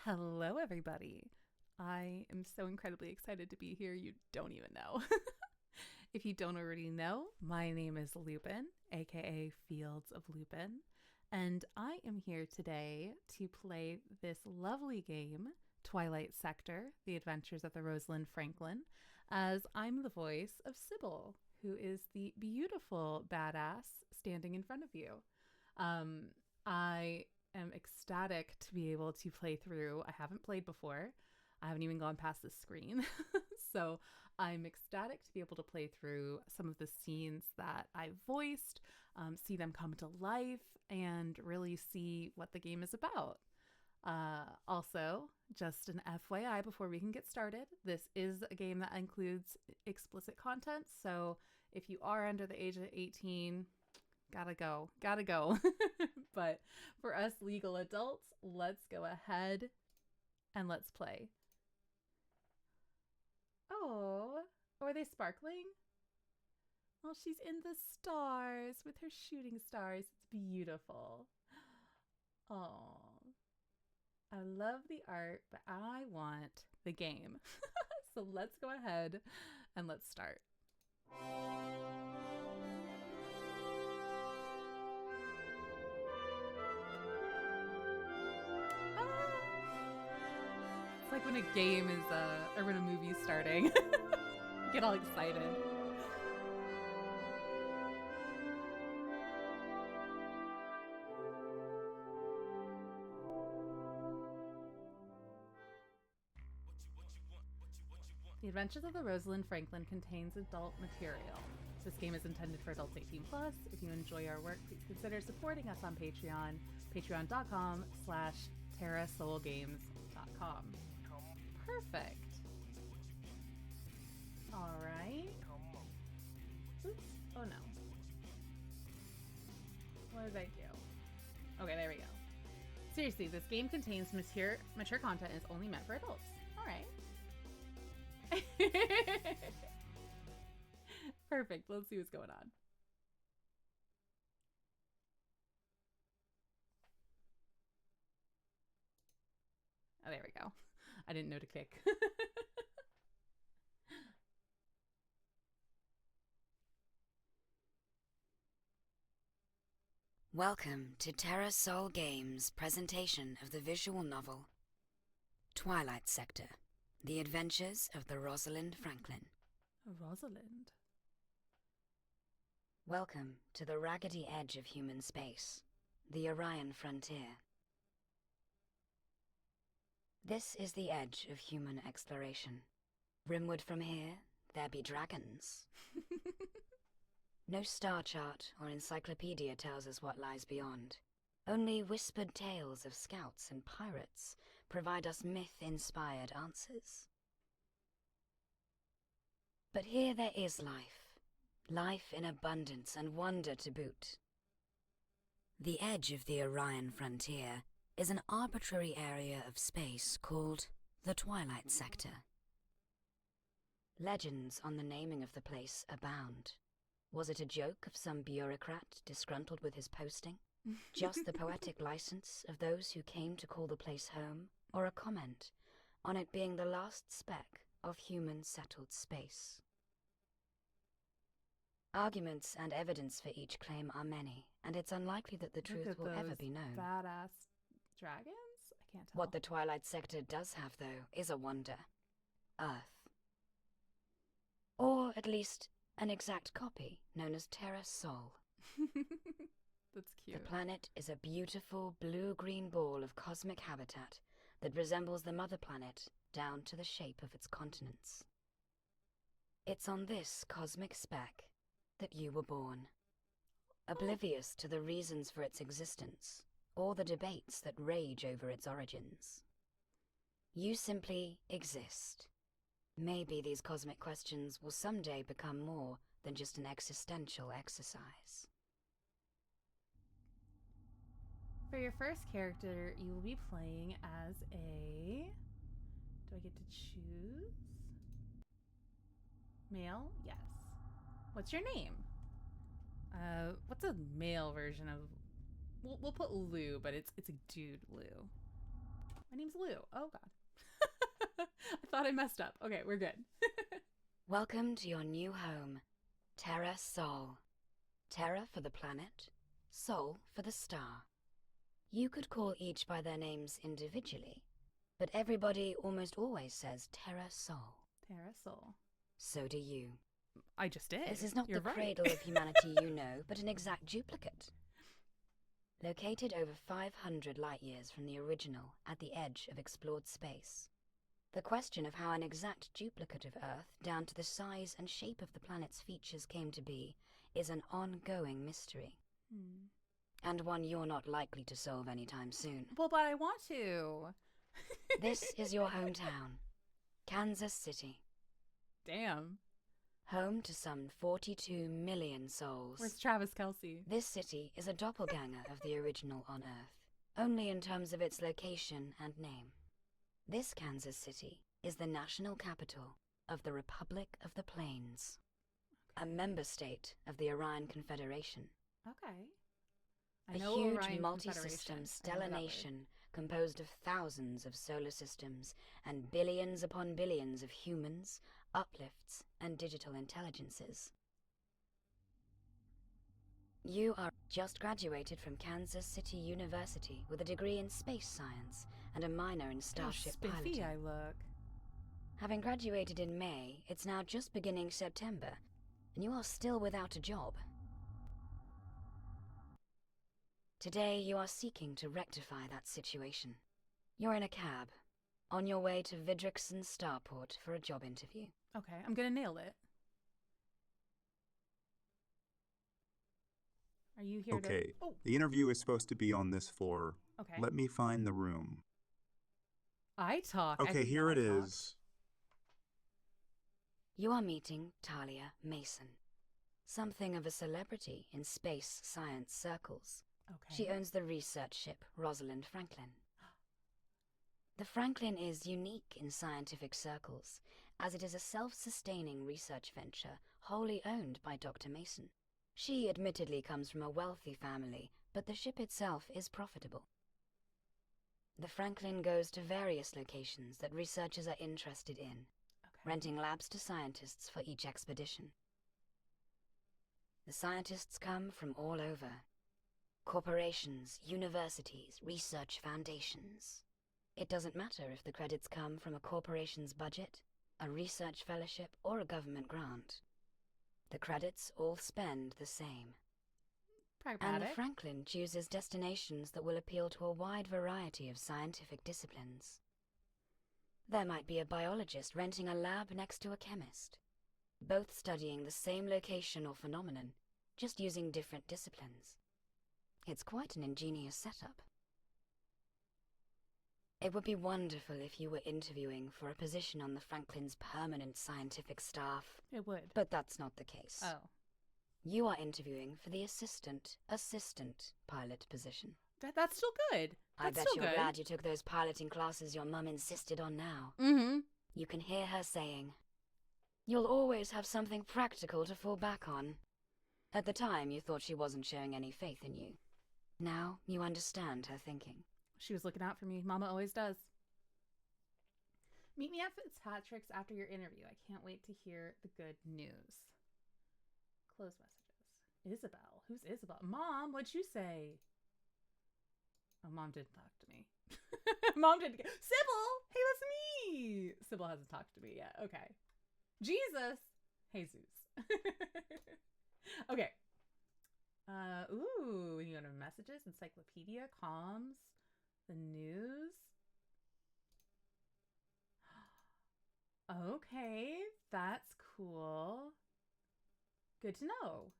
Hello, everybody. I am so incredibly excited to be here. You don't even know. If you don't already know, my name is Lupine, aka Fields of Lupin, and I am here today to play this lovely game, Twilight Sector: The Adventures of the Rosalind Franklin, as I'm the voice of Cybil, who is the beautiful badass standing in front of you. I am ecstatic to be able to play through. I haven't played before. I haven't even gone past the screen. So I'm ecstatic to be able to play through some of the scenes that I voiced, see them come to life, and really see what the game is about. Also, just an FYI before we can get started, this is a game that includes explicit content. So if you are under the age of 18, gotta go. But for us legal adults, let's go ahead and let's play. Oh, are they sparkling? Oh, she's in the stars with her shooting stars. It's beautiful. Oh, I love the art, but I want the game. So let's go ahead and let's start. It's like when a game is, or when a movie's starting. Get all excited. The Adventures of the Rosalind Franklin contains adult material. This game is intended for adults 18 plus. If you enjoy our work, please consider supporting us on Patreon, patreon.com/terrasoulgames.com. Perfect. All right. Oops. Oh no. What did I do? Okay, there we go. Seriously, this game contains mature content and is only meant for adults. All right. Perfect. Let's see what's going on. Oh, there we go. I didn't know to kick. Welcome to Terra Soul Games' presentation of the visual novel Twilight Sector: The Adventures of the Rosalind Franklin. Rosalind. Welcome to the raggedy edge of human space, the Orion frontier. This is the edge of human exploration. Rimward from here, there be dragons. No star chart or encyclopedia tells us what lies beyond. Only whispered tales of scouts and pirates provide us myth-inspired answers. But here there is life. Life in abundance and wonder to boot. The edge of the Orion frontier is an arbitrary area of space called the Twilight Sector. Legends on the naming of the place abound. Was it a joke of some bureaucrat disgruntled with his posting? Just the poetic license of those who came to call the place home, or a comment on it being the last speck of human-settled space? Arguments and evidence for each claim are many, and it's unlikely that the truth will ever be known. Badass dragons? I can't tell. What the Twilight Sector does have, though, is a wonder. Earth. Or, at least, an exact copy known as Terra Sol. That's cute. The planet is a beautiful blue-green ball of cosmic habitat that resembles the mother planet down to the shape of its continents. It's on this cosmic speck that you were born, oblivious to the reasons for its existence or the debates that rage over its origins. You simply exist. Maybe these cosmic questions will someday become more than just an existential exercise. For your first character, you will be playing as a... Do I get to choose? Male? Yes. What's your name? What's a male version of... We'll put Lou, but it's a dude Lou. My name's Lou. Oh, God. I thought I messed up. Okay, we're good. Welcome to your new home, Terra Sol. Terra for the planet, Sol for the star. You could call each by their names individually, but everybody almost always says Terra Sol. Terra Sol. So do you. I just did. This is not You're the right. cradle of humanity you know, but an exact duplicate. Located over 500 light-years from the original at the edge of explored space. The question of how an exact duplicate of Earth, down to the size and shape of the planet's features, came to be, is an ongoing mystery. And one you're not likely to solve anytime soon. Well, but I want to. This is your hometown, Kansas City. Damn. Home to some 42 million souls. Where's Travis Kelce? This city is a doppelganger of the original on Earth, only in terms of its location and name. This Kansas City is the national capital of the Republic of the Plains, a member state of the Orion Confederation. Okay. A huge multi-system stellar nation composed of thousands of solar systems and billions upon billions of humans, uplifts, and digital intelligences. You are just graduated from Kansas City University with a degree in space science and a minor in starship piloting. I look. Having graduated in May, it's now just beginning September, and you are still without a job. Today, you are seeking to rectify that situation. You're in a cab, on your way to Vidrixon Starport for a job interview. Okay, I'm gonna nail it. Are you here Okay, to... Oh, the interview is supposed to be on this floor. okay. Let me find the room. I talk. Okay, here it is. You are meeting Talia Mason, something of a celebrity in space science circles. Okay. She owns the research ship Rosalind Franklin. The Franklin is unique in scientific circles, as it is a self-sustaining research venture wholly owned by Dr. Mason. She admittedly comes from a wealthy family, but the ship itself is profitable. The Franklin goes to various locations that researchers are interested in, renting labs to scientists for each expedition. The scientists come from all over. Corporations, universities, research foundations. It doesn't matter if the credits come from a corporation's budget, a research fellowship, or a government grant. The credits all spend the same. Pragmatic. And the Franklin chooses destinations that will appeal to a wide variety of scientific disciplines. There might be a biologist renting a lab next to a chemist, both studying the same location or phenomenon, just using different disciplines. It's quite an ingenious setup. It would be wonderful if you were interviewing for a position on the Franklin's permanent scientific staff. It would. But that's not the case. Oh. You are interviewing for the assistant pilot position. That's still good. I That's bet still you're good. glad you took those piloting classes your mum insisted on now. Mm-hmm. You can hear her saying, "You'll always have something practical to fall back on." At the time, you thought she wasn't showing any faith in you. Now, you understand her thinking. She was looking out for me. Mama always does. Meet me at Fitzpatrick's after your interview. I can't wait to hear the good news. Close messages. Isabel. Who's Isabel? Mom, what'd you say? Oh, Mom didn't talk to me. Mom didn't. Cybil! Hey, that's me! Cybil hasn't talked to me yet. Okay. Jesus! Jesus. Okay. Ooh, we can go to messages, encyclopedia, comms, the news. Okay, that's cool. Good to know.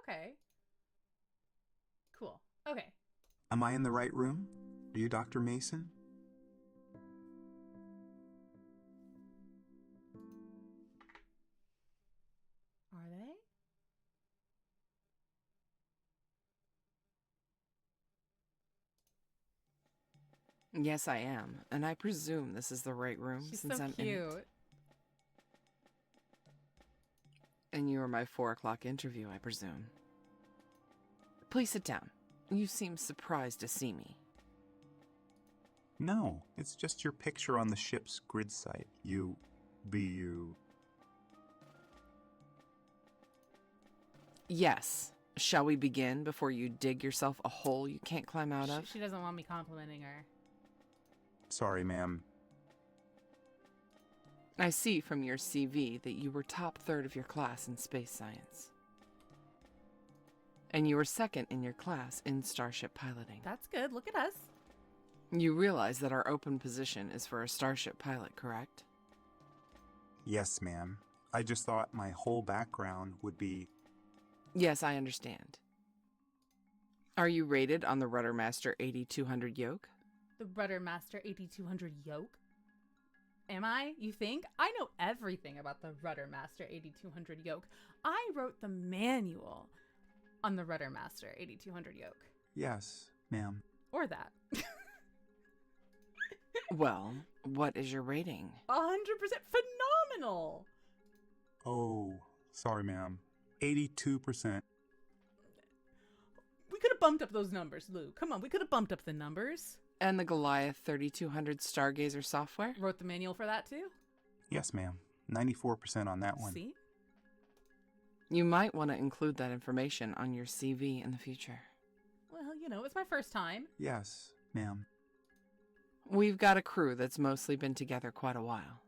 Okay. Cool. Okay. Am I in the right room? Are you Dr. Mason? Are they? Yes, I am, and I presume this is the right room She's since so I'm cute. in it. And you were my 4 o'clock interview, I presume. Please sit down. You seem surprised to see me. No, it's just your picture on the ship's grid site. You. Yes. Shall we begin before you dig yourself a hole you can't climb out of? She doesn't want me complimenting her. Sorry, ma'am. I see from your CV that you were top third of your class in space science. And you were second in your class in starship piloting. That's good. Look at us. You realize that our open position is for a starship pilot, correct? Yes, ma'am. I just thought my whole background would be... Yes, I understand. Are you rated on the Ruddermaster 8200 yoke? The Ruddermaster 8200 yoke? Am I? You think? I know everything about the Ruddermaster 8200 yoke. I wrote the manual on the Ruddermaster 8200 yoke. Yes, ma'am. Or that. Well, what is your rating? 100% phenomenal! Oh, sorry, ma'am. 82%. We could have bumped up those numbers, Lou. Come on, we could have bumped up the numbers. And the Goliath 3200 Stargazer software? Wrote the manual for that too? Yes, ma'am. 94% on that one. See? You might want to include that information on your CV in the future. Well, you know, it's my first time. Yes, ma'am. We've got a crew that's mostly been together quite a while.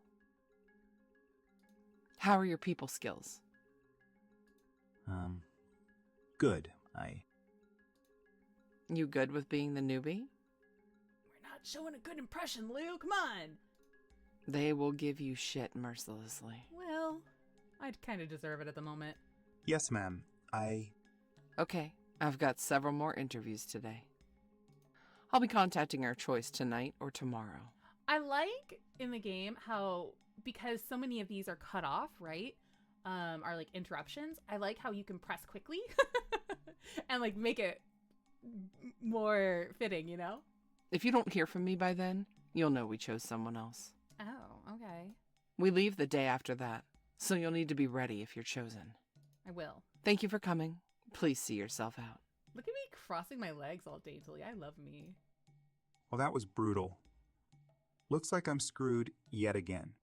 How are your people skills? Good. You good with being the newbie? We're not showing a good impression, Lou. Come on. They will give you shit mercilessly. Well, I'd kind of deserve it at the moment. Yes, ma'am. Okay, I've got several more interviews today. I'll be contacting our choice tonight or tomorrow. I like in the game how, because so many of these are cut off, right? Are like interruptions. I like how you can press quickly and like make it more fitting, you know? If you don't hear from me by then, you'll know we chose someone else. Oh, okay. We leave the day after that, so you'll need to be ready if you're chosen. I will. Thank you for coming. Please see yourself out. Look at me crossing my legs all daintily. I love me. Well, that was brutal. Looks like I'm screwed yet again.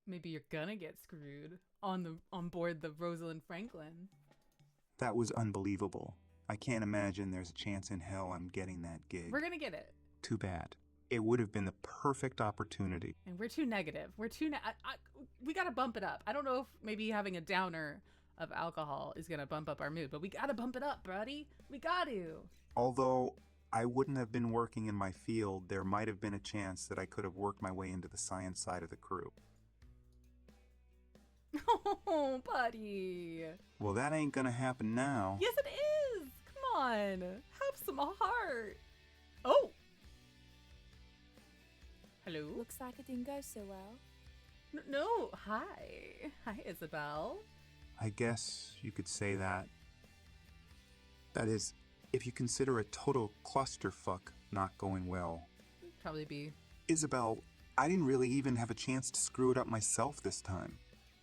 Maybe you're gonna get screwed on board the Rosalind Franklin. That was unbelievable. I can't imagine there's a chance in hell I'm getting that gig. We're gonna get it. Too bad. It would have been the perfect opportunity. And we're too negative. We're too... we gotta bump it up. I don't know if maybe having a downer of alcohol is gonna bump up our mood, but we gotta bump it up, buddy. We got to. Although I wouldn't have been working in my field, there might have been a chance that I could have worked my way into the science side of the crew. Oh, buddy. Well, that ain't gonna happen now. Yes, it is. Come on. Have some heart. Oh. Hello? Looks like it didn't go so well. No. Hi. Hi, Isabel. I guess you could say that. That is, if you consider a total clusterfuck not going well. Probably be. Isabel, I didn't really even have a chance to screw it up myself this time.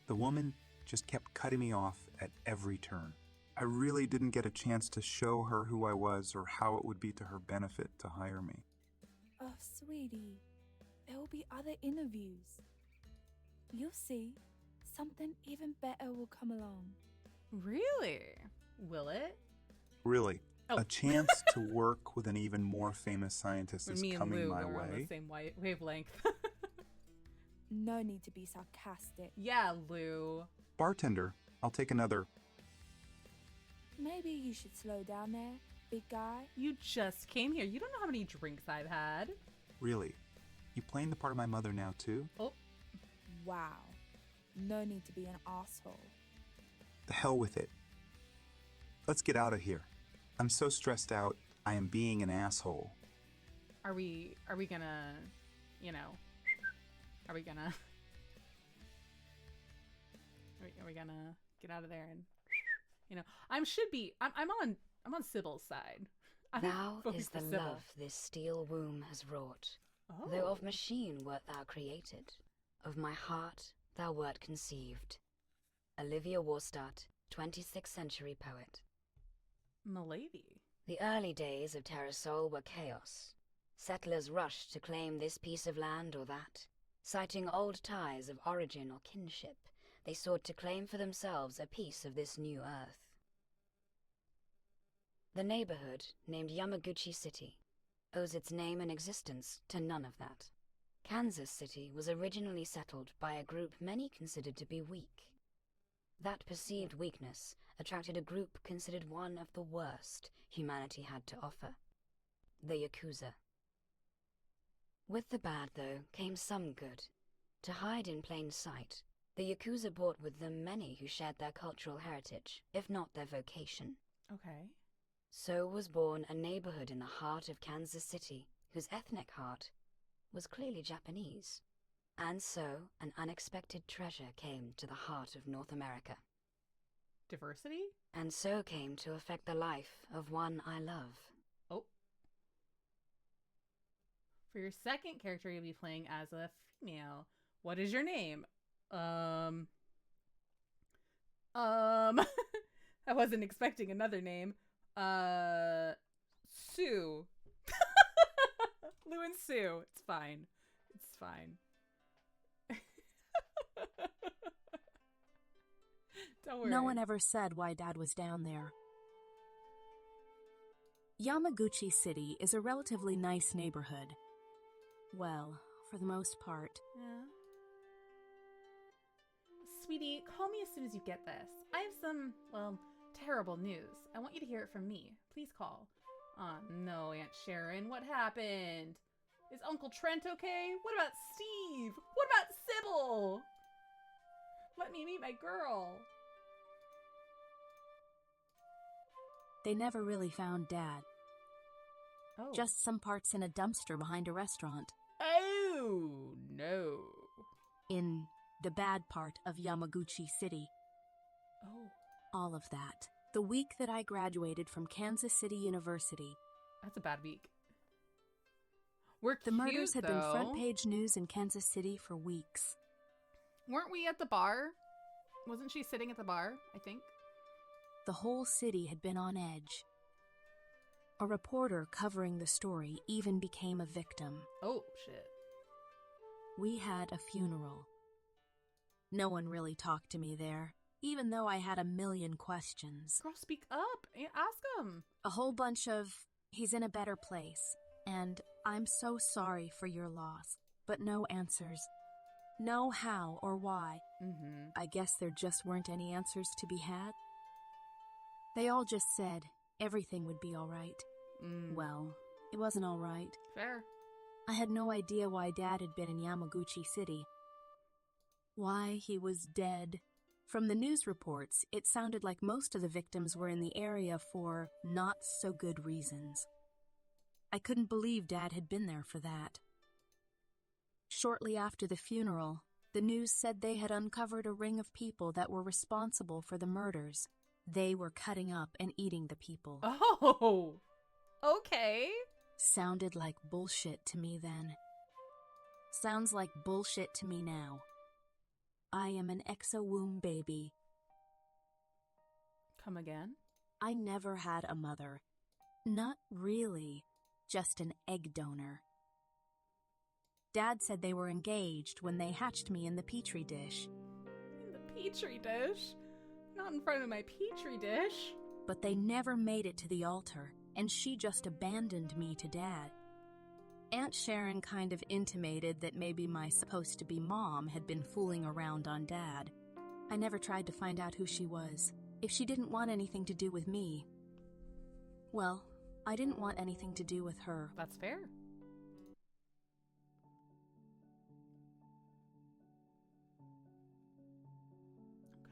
The woman just kept cutting me off at every turn. I really didn't get a chance to show her who I was or how it would be to her benefit to hire me. Oh, sweetie, there will be other interviews. You'll see, something even better will come along. Really? Will it? Really, Oh. a chance to work with an even more famous scientist is Me and coming Lou my are on the way. same wavelength. No need to be sarcastic. Yeah, Lou. Bartender, I'll take another. Maybe you should slow down there, big guy. You just came here. You don't know how many drinks I've had. Really? You playing the part of my mother now, too? Oh. Wow. No need to be an asshole. The hell with it. Let's get out of here. I'm so stressed out, I am being an asshole. Are we gonna, you know, are we gonna get out of there and, you know, I'm on Cybil's side. I'm Thou voting is for the Cybil. love this steel womb has wrought. Oh. Though of machine wert thou created, of my heart thou wert conceived. Olivia Warstart, 26th century poet. Milady. The early days of Terrasol were chaos. Settlers rushed to claim this piece of land or that. Citing old ties of origin or kinship, they sought to claim for themselves a piece of this new earth. The neighborhood, named Yamaguchi City, owes its name and existence to none of that. Kansas City was originally settled by a group many considered to be weak. That perceived weakness attracted a group considered one of the worst humanity had to offer, the Yakuza. With the bad, though, came some good. To hide in plain sight, the Yakuza brought with them many who shared their cultural heritage, if not their vocation. Okay. So was born a neighborhood in the heart of Kansas City, whose ethnic heart was clearly Japanese. And so an unexpected treasure came to the heart of North America. Diversity? And so came to affect the life of one I love. Oh. For your second character, you'll be playing as a female. What is your name? I wasn't expecting another name. Sue. Lou and Sue. It's fine. It's fine. Don't worry. No one ever said why Dad was down there. Yamaguchi City is a relatively nice neighborhood. Well, for the most part. Yeah. Sweetie, call me as soon as you get this. I have some, well, terrible news. I want you to hear it from me. Please call. Oh no, Aunt Sharon, what happened? Is Uncle Trent okay? What about Steve? What about Cybil? Let me meet my girl. They never really found Dad. Oh. Just some parts in a dumpster behind a restaurant. Oh, no. In the bad part of Yamaguchi City. Oh. All of that. The week that I graduated from Kansas City University. That's a bad week. We're The cute, murders had been though. front page news in Kansas City for weeks. Weren't we at the bar? Wasn't she sitting at the bar, I think? The whole city had been on edge. A reporter covering the story even became a victim. Oh, shit. We had a funeral. No one really talked to me there, even though I had a million questions. Girl, speak up. Ask him. A whole bunch of, he's in a better place, and I'm so sorry for your loss, but no answers. No how or why. Mm-hmm. I guess there just weren't any answers to be had. They all just said everything would be all right. Well, it wasn't all right. Fair. I had no idea why Dad had been in Yamaguchi City. Why he was dead. From the news reports, it sounded like most of the victims were in the area for not-so-good reasons. I couldn't believe Dad had been there for that. Shortly after the funeral, the news said they had uncovered a ring of people that were responsible for the murders. They were cutting up and eating the people. Oh, okay. Sounded like bullshit to me then. Sounds like bullshit to me now. I am an exo-womb baby. Come again? I never had a mother. Not really, just an egg donor. Dad said they were engaged when they hatched me in the petri dish. In the petri dish? Not in front of my petri dish. But they never made it to the altar, and she just abandoned me to Dad. Aunt Sharon kind of intimated that maybe my supposed-to-be mom had been fooling around on Dad. I never tried to find out who she was. If she didn't want anything to do with me, well, I didn't want anything to do with her. That's fair.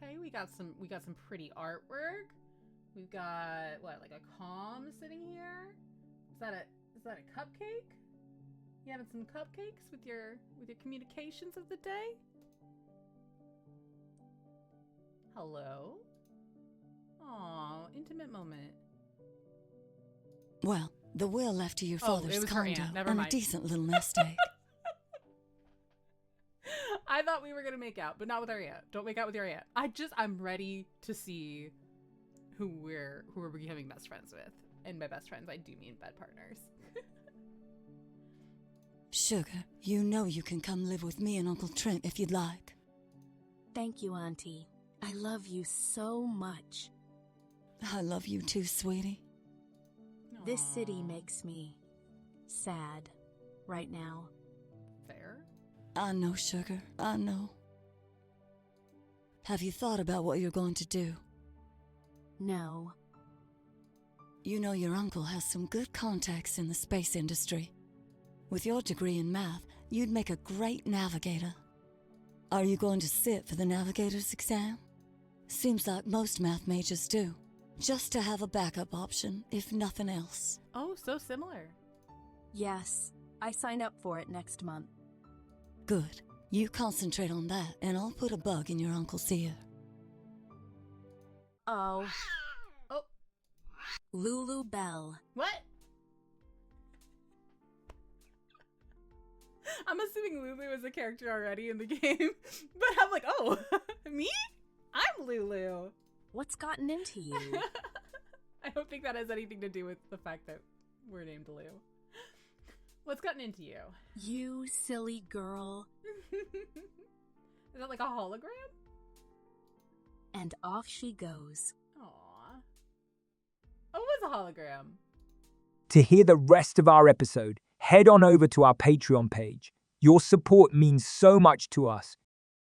Okay, we got some pretty artwork. We've got what, like a calm sitting here? Is that a cupcake? You having some cupcakes with your communications of the day? Hello? Aw, intimate moment. Well, the will left to your Oh, father's it was her condo aunt. Never and a mind. decent little nest egg. I thought thought we were gonna make out, but not with our aunt. Don't make out with your aunt. I'm ready to see who we're becoming best friends with. And by best friends, I do mean bed partners. Sugar, you know you can come live with me and Uncle Trent if you'd like. Thank you, Auntie. I love you so much. I love you too, sweetie. This city makes me sad right now. Fair. I know, sugar, I know. Have you thought about what you're going to do? No. You know your uncle has some good contacts in the space industry. With your degree in math, you'd make a great navigator. Are you going to sit for the navigator's exam? Seems like most math majors do. Just to have a backup option, if nothing else. Oh, so similar. Yes, I sign up for it next month. Good. You concentrate on that, and I'll put a bug in your uncle's ear. Oh. Oh. Lulu Bell. What? I'm assuming Lulu is a character already in the game, but I'm like, oh, me? I'm Lulu. What's gotten into you? I don't think that has anything to do with the fact that we're named Lou. What's gotten into you? You silly girl. Is that like a hologram? And off she goes. Aww. Oh, it was a hologram. To hear the rest of our episode, head on over to our Patreon page. Your support means so much to us,